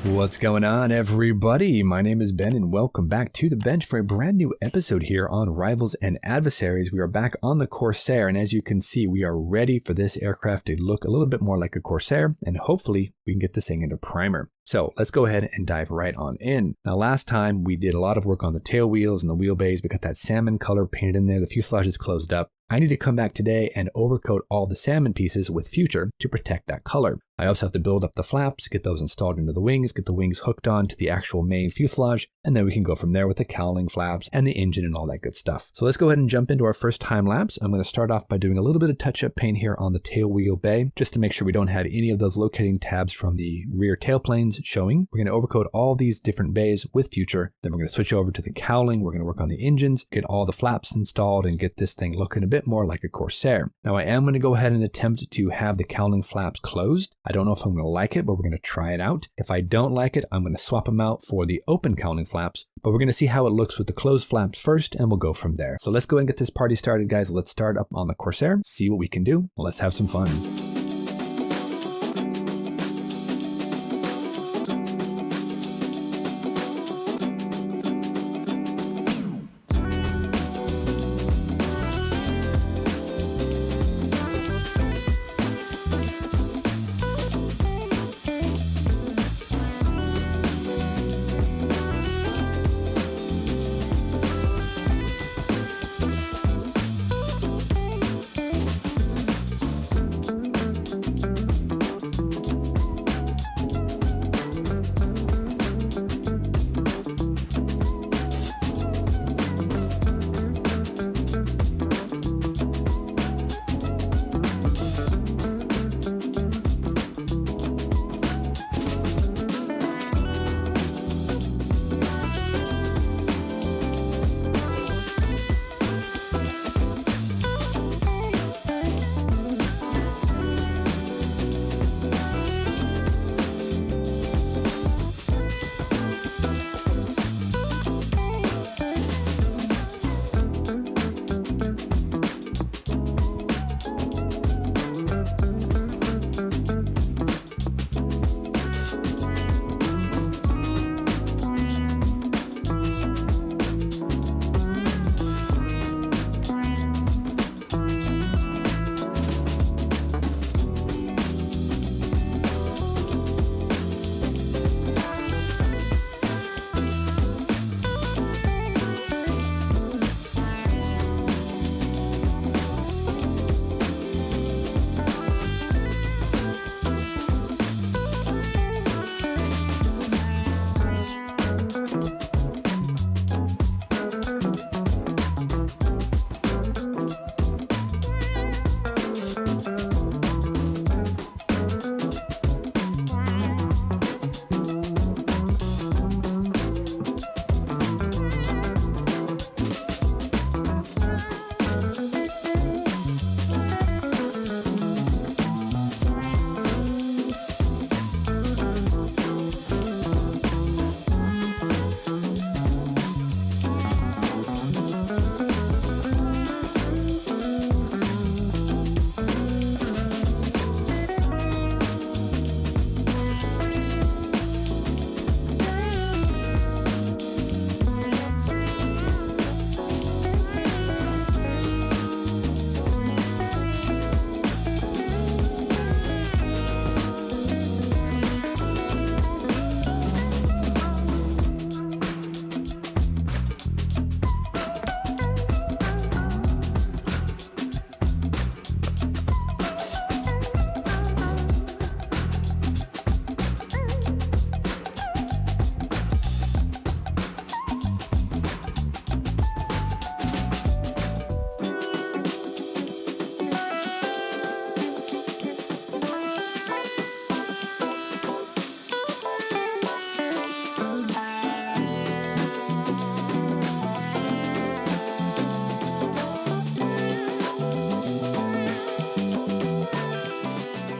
What's going on, everybody? My name is Ben and welcome back to the bench for a brand new episode here on Rivals and Adversaries. We are back on the Corsair, and as you can see, we are ready for this aircraft to look a little bit more like a Corsair, and hopefully we can get this thing into primer. So let's go ahead and dive right on in. Now, last time we did a lot of work on the tail wheels and the wheelbase. We got that salmon color painted in there. The fuselage is closed up. I need to come back today and overcoat all the salmon pieces with Future to protect that color. I also have to build up the flaps, get those installed into the wings, get the wings hooked on to the actual main fuselage, and then we can go from there with the cowling flaps and the engine and all that good stuff. So let's go ahead and jump into our first time lapse. I'm going to start off by doing a little bit of touch-up paint here on the tail wheel bay, just to make sure we don't have any of those locating tabs from the rear tail planes showing. We're going to overcoat all these different bays with Future. Then we're going to switch over to the cowling. We're going to work on the engines, get all the flaps installed, and get this thing looking a bit more like a Corsair. Now I am going to go ahead and attempt to have the cowling flaps closed. I don't know if I'm going to like it, but we're going to try it out. If I don't like it, I'm going to swap them out for the open cowling flaps, but we're going to see how it looks with the closed flaps first, and we'll go from there. So let's go ahead and get this party started, guys. Let's start up on the Corsair, see what we can do. Let's have some fun.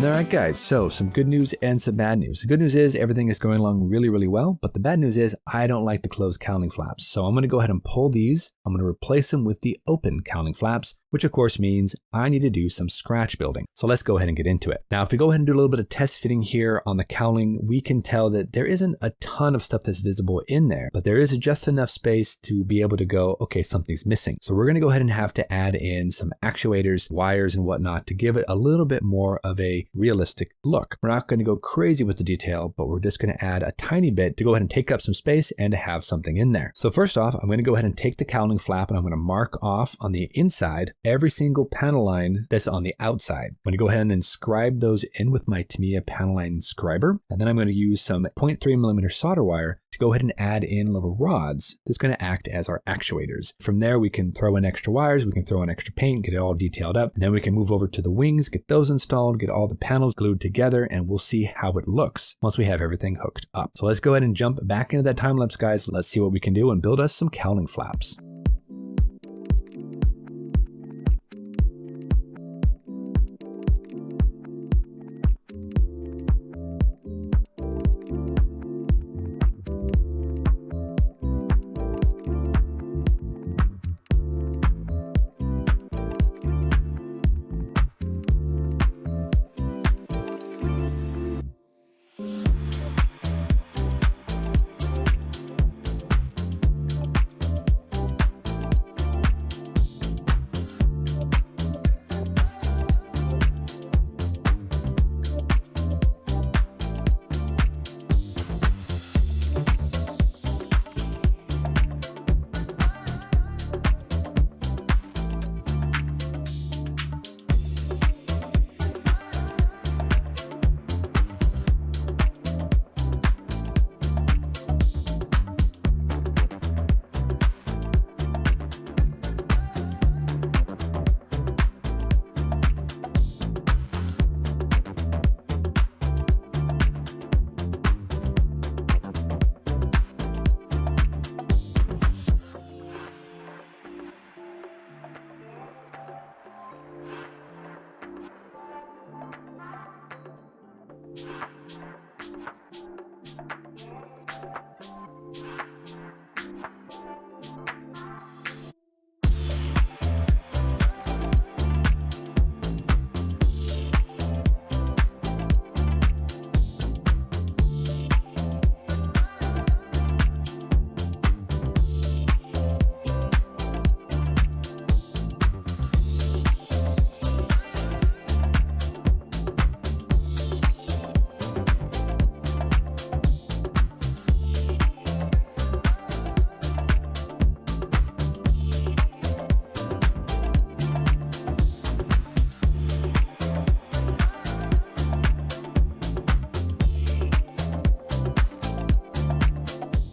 Alright guys, so some good news and some bad news. The good news is everything is going along really, really well, but the bad news is I don't like the closed cowling flaps. So I'm going to go ahead and pull these. I'm going to replace them with the open cowling flaps. which of course means I need to do some scratch building. So let's go ahead and get into it. Now, if we go ahead and do a little bit of test fitting here on the cowling, we can tell that there isn't a ton of stuff that's visible in there, but there is just enough space to be able to go, okay, something's missing. So we're going to go ahead and have to add in some actuators, wires and whatnot to give it a little bit more of a realistic look. We're not going to go crazy with the detail, but we're just going to add a tiny bit to go ahead and take up some space and to have something in there. So first off, I'm going to go ahead and take the cowling flap and I'm going to mark off on the inside every single panel line that's on the outside. I'm going to go ahead and then scribe those in with my Tamiya panel line scriber. And then I'm going to use some 0.3mm solder wire to go ahead and add in little rods that's going to act as our actuators. From there, we can throw in extra wires, we can throw in extra paint, get it all detailed up, and then we can move over to the wings, get those installed, get all the panels glued together, and we'll see how it looks once we have everything hooked up. So let's go ahead and jump back into that time lapse, guys. Let's see what we can do and build us some cowling flaps.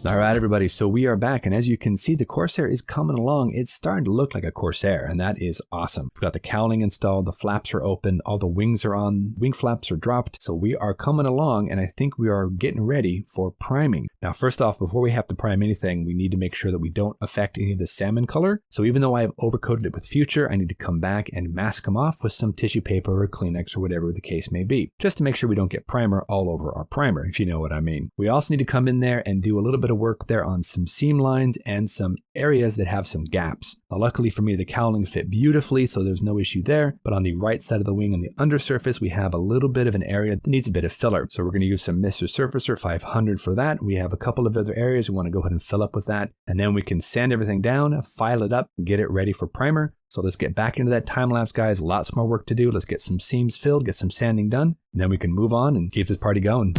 All right, everybody, so we are back, and as you can see, the Corsair is coming along. It's starting to look like a Corsair, and that is awesome. We've got the cowling installed, the flaps are open, all the wings are on, wing flaps are dropped, so we are coming along, and I think we are getting ready for priming. Now, first off, before we have to prime anything, we need to make sure that we don't affect any of the salmon color. So even though I have overcoated it with Future, I need to come back and mask them off with some tissue paper or Kleenex or whatever the case may be, just to make sure we don't get primer all over our primer, if you know what I mean. We also need to come in there and do a little bit of work there on some seam lines and some areas that have some gaps. Now, luckily for me, the cowling fit beautifully, so there's no issue there. But on the right side of the wing on the undersurface, we have a little bit of an area that needs a bit of filler. So we're going to use some Mr. Surfacer 500 for that. We have a couple of other areas we want to go ahead and fill up with that. And then we can sand everything down, file it up, get it ready for primer. So let's get back into that time lapse, guys. Lots more work to do. Let's get some seams filled, get some sanding done, and then we can move on and keep this party going.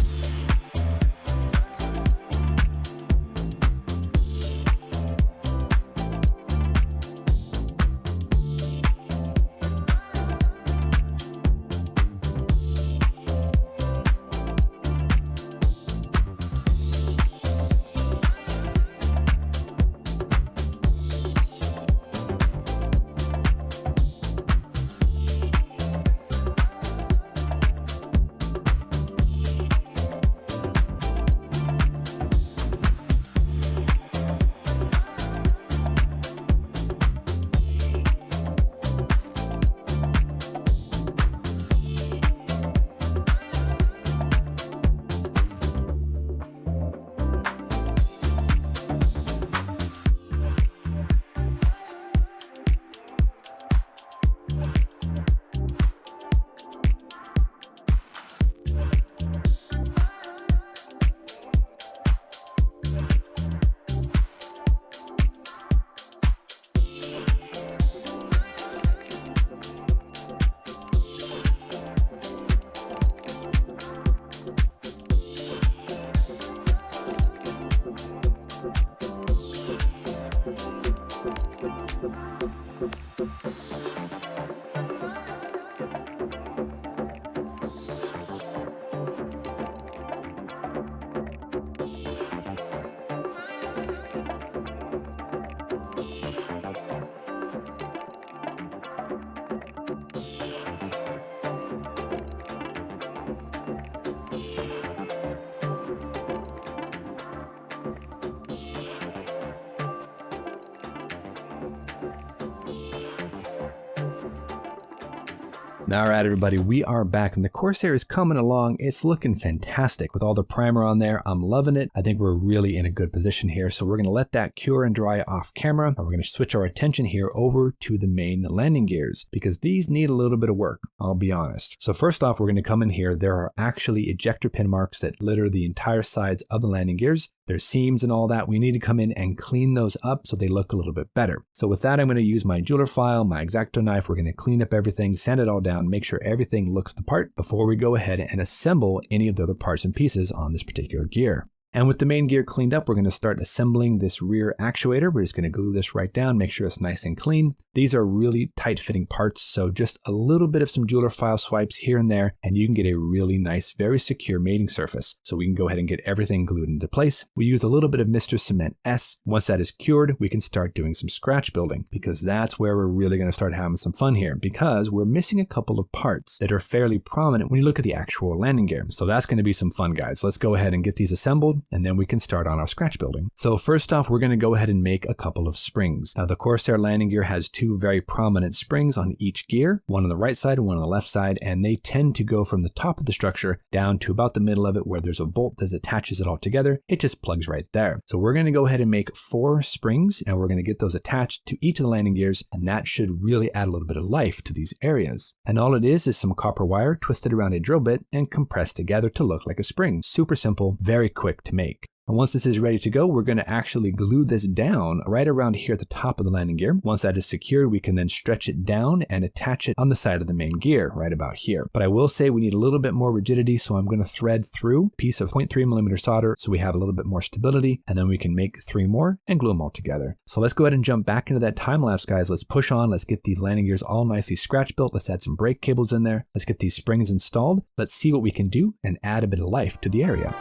All right, everybody, we are back and the Corsair is coming along. It's looking fantastic with all the primer on there. I'm loving it. I think we're really in a good position here. So we're going to let that cure and dry off camera. And we're going to switch our attention here over to the main landing gears because these need a little bit of work, I'll be honest. So first off, we're going to come in here. There are actually ejector pin marks that litter the entire sides of the landing gears. There's seams and all that. We need to come in and clean those up so they look a little bit better. So with that, I'm going to use my jeweler file, my X-Acto knife. We're going to clean up everything, sand it all down, make sure everything looks the part before we go ahead and assemble any of the other parts and pieces on this particular gear. And with the main gear cleaned up, we're going to start assembling this rear actuator. We're just going to glue this right down, make sure it's nice and clean. These are really tight fitting parts, so just a little bit of some jeweler file swipes here and there, and you can get a really nice, very secure mating surface. So we can go ahead and get everything glued into place. We use a little bit of Mr. Cement S. Once that is cured, we can start doing some scratch building because that's where we're really going to start having some fun here because we're missing a couple of parts that are fairly prominent when you look at the actual landing gear. So that's going to be some fun, guys. Let's go ahead and get these assembled, and then we can start on our scratch building. So first off, we're going to go ahead and make a couple of springs. Now the Corsair landing gear has two very prominent springs on each gear, one on the right side and one on the left side, and they tend to go from the top of the structure down to about the middle of it where there's a bolt that attaches it all together. It just plugs right there. So we're going to go ahead and make 4 springs, and we're going to get those attached to each of the landing gears, and that should really add a little bit of life to these areas. And all it is some copper wire twisted around a drill bit and compressed together to look like a spring. Super simple, very quick to make. And once this is ready to go, we're going to actually glue this down right around here at the top of the landing gear. Once that is secured, we can then stretch it down and attach it on the side of the main gear right about here. But I will say we need a little bit more rigidity, so I'm going to thread through a piece of 0.3mm solder so we have a little bit more stability, and then we can make 3 more and glue them all together. So let's go ahead and jump back into that time lapse, guys. Let's push on. Let's get these landing gears all nicely scratch built. Let's add some brake cables in there. Let's get these springs installed. Let's see what we can do and add a bit of life to the area.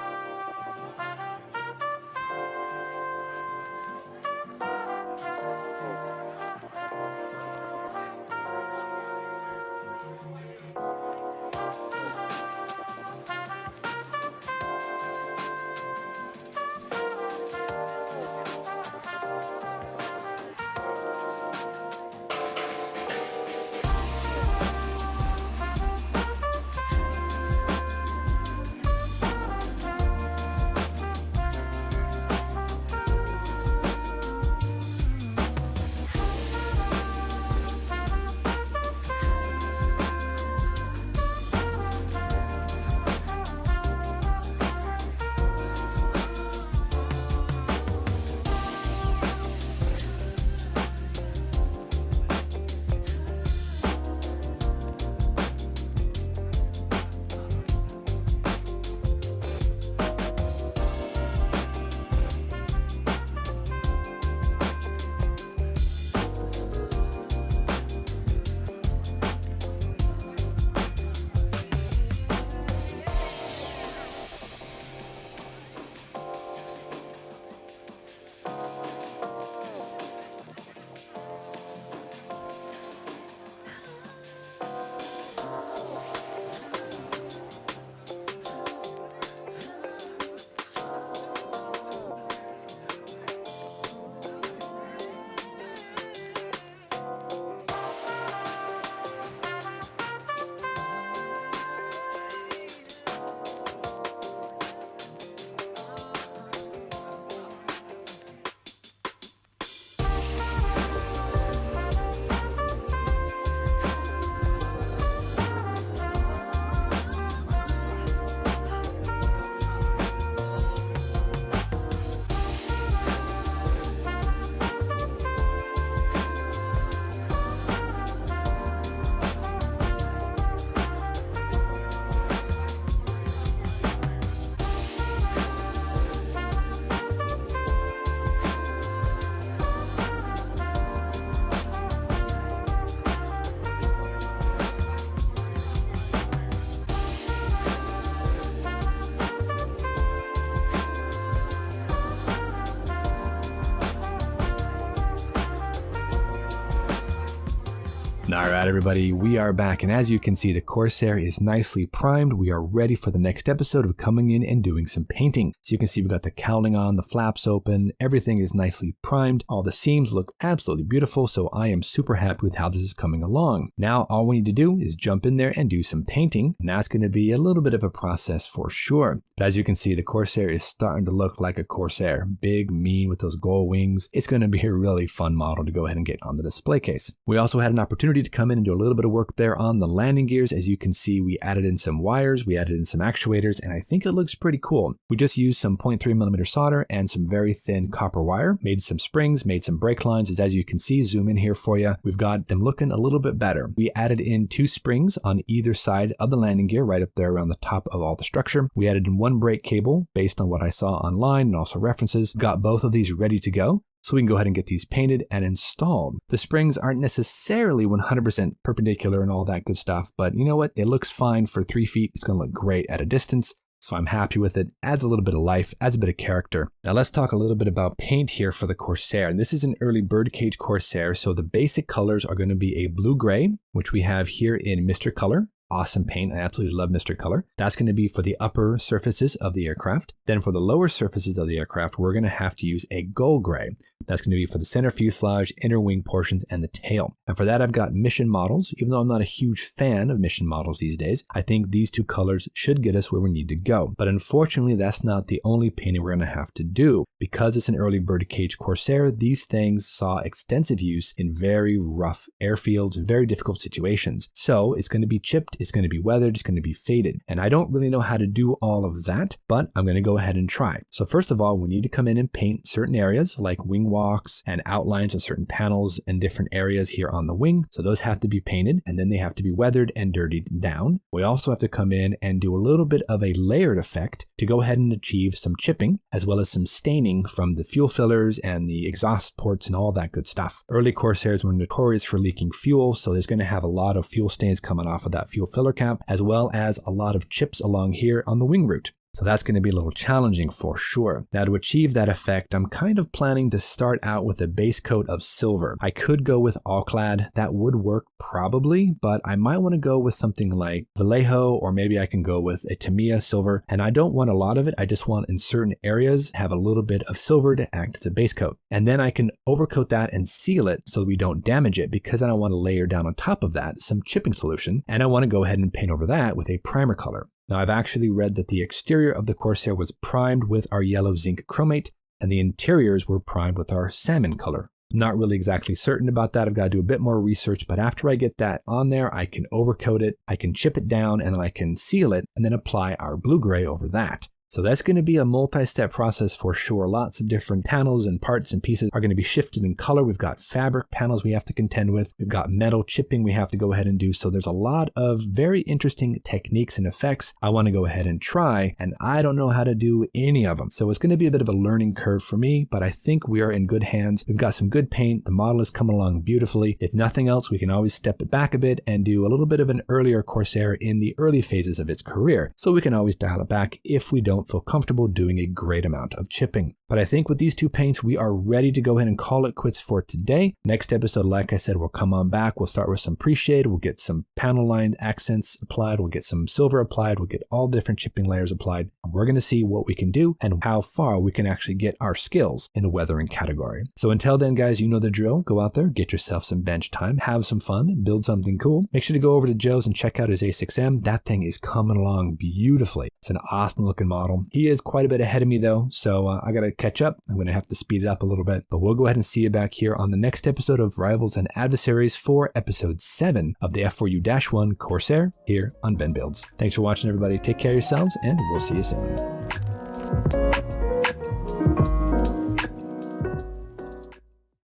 Alright everybody, we are back, and as you can see, the Corsair is nicely primed. We are ready for the next episode of coming in and doing some painting. So you can see we got the cowling on, the flaps open, everything is nicely primed. All the seams look absolutely beautiful, so I am super happy with how this is coming along. Now all we need to do is jump in there and do some painting, and that's going to be a little bit of a process for sure. But as you can see, the Corsair is starting to look like a Corsair. Big, mean, with those gold wings. It's going to be a really fun model to go ahead and get on the display case. We also had an opportunity to come in and do a little bit of work there on the landing gears. As you can see, we added in some wires, we added in some actuators, and I think it looks pretty cool. We just used some 0.3mm solder and some very thin copper wire, made some springs, made some brake lines. As you can see, zoom in here for you, we've got them looking a little bit better. We added in 2 springs on either side of the landing gear, right up there around the top of all the structure. We added in 1 brake cable based on what I saw online and also references. Got both of these ready to go, so we can go ahead and get these painted and installed. The springs aren't necessarily 100% perpendicular and all that good stuff, but you know what? It looks fine for 3 feet. It's going to look great at a distance, so I'm happy with it. Adds a little bit of life, adds a bit of character. Now let's talk a little bit about paint here for the Corsair. And this is an early birdcage Corsair, so the basic colors are going to be a blue-gray, which we have here in Mr. Color. Awesome paint. I absolutely love Mr. Color. That's going to be for the upper surfaces of the aircraft. Then for the lower surfaces of the aircraft, we're going to have to use a gold gray. That's going to be for the center fuselage, inner wing portions, and the tail. And for that, I've got mission models. Even though I'm not a huge fan of mission models these days, I think these 2 colors should get us where we need to go. But unfortunately, that's not the only painting we're going to have to do. Because it's an early birdcage Corsair, these things saw extensive use in very rough airfields and very difficult situations. So it's going to be chipped, it's going to be weathered, it's going to be faded. And I don't really know how to do all of that, but I'm going to go ahead and try. So first of all, we need to come in and paint certain areas like wing walks and outlines of certain panels and different areas here on the wing. So those have to be painted, and then they have to be weathered and dirtied down. We also have to come in and do a little bit of a layered effect to go ahead and achieve some chipping as well as some staining from the fuel fillers and the exhaust ports and all that good stuff. Early Corsairs were notorious for leaking fuel, so there's going to have a lot of fuel stains coming off of that fuel filler cap, as well as a lot of chips along here on the wing root. So that's going to be a little challenging for sure. Now to achieve that effect, I'm kind of planning to start out with a base coat of silver. I could go with all-clad, that would work probably, but I might want to go with something like Vallejo, or maybe I can go with a Tamiya silver. And I don't want a lot of it, I just want in certain areas have a little bit of silver to act as a base coat. And then I can overcoat that and seal it so we don't damage it, because then I want to layer down on top of that some chipping solution, and I want to go ahead and paint over that with a primer color. Now I've actually read that the exterior of the Corsair was primed with our yellow zinc chromate, and the interiors were primed with our salmon color. Not really exactly certain about that. I've got to do a bit more research, but after I get that on there, I can overcoat it, I can chip it down, and then I can seal it, and then apply our blue-gray over that. So that's going to be a multi-step process for sure. Lots of different panels and parts and pieces are going to be shifted in color. We've got fabric panels we have to contend with. We've got metal chipping we have to go ahead and do. So there's a lot of very interesting techniques and effects I want to go ahead and try, and I don't know how to do any of them. So it's going to be a bit of a learning curve for me, but I think we are in good hands. We've got some good paint. The model is coming along beautifully. If nothing else, we can always step it back a bit and do a little bit of an earlier Corsair in the early phases of its career. So we can always dial it back if we don't feel comfortable doing a great amount of chipping. But I think with these 2 paints, we are ready to go ahead and call it quits for today. Next episode, like I said, we'll come on back. We'll start with some pre-shade. We'll get some panel line accents applied. We'll get some silver applied. We'll get all different chipping layers applied. And we're going to see what we can do and how far we can actually get our skills in the weathering category. So until then, guys, you know the drill. Go out there, get yourself some bench time, have some fun, build something cool. Make sure to go over to Joe's and check out his A6M. That thing is coming along beautifully. It's an awesome looking model. He is quite a bit ahead of me though, so I got to catch up. I'm going to have to speed it up a little bit, but we'll go ahead and see you back here on the next episode of Rivals and Adversaries for episode 7 of the F4U-1 Corsair here on Ben Builds. Thanks for watching, everybody. Take care of yourselves, and we'll see you soon.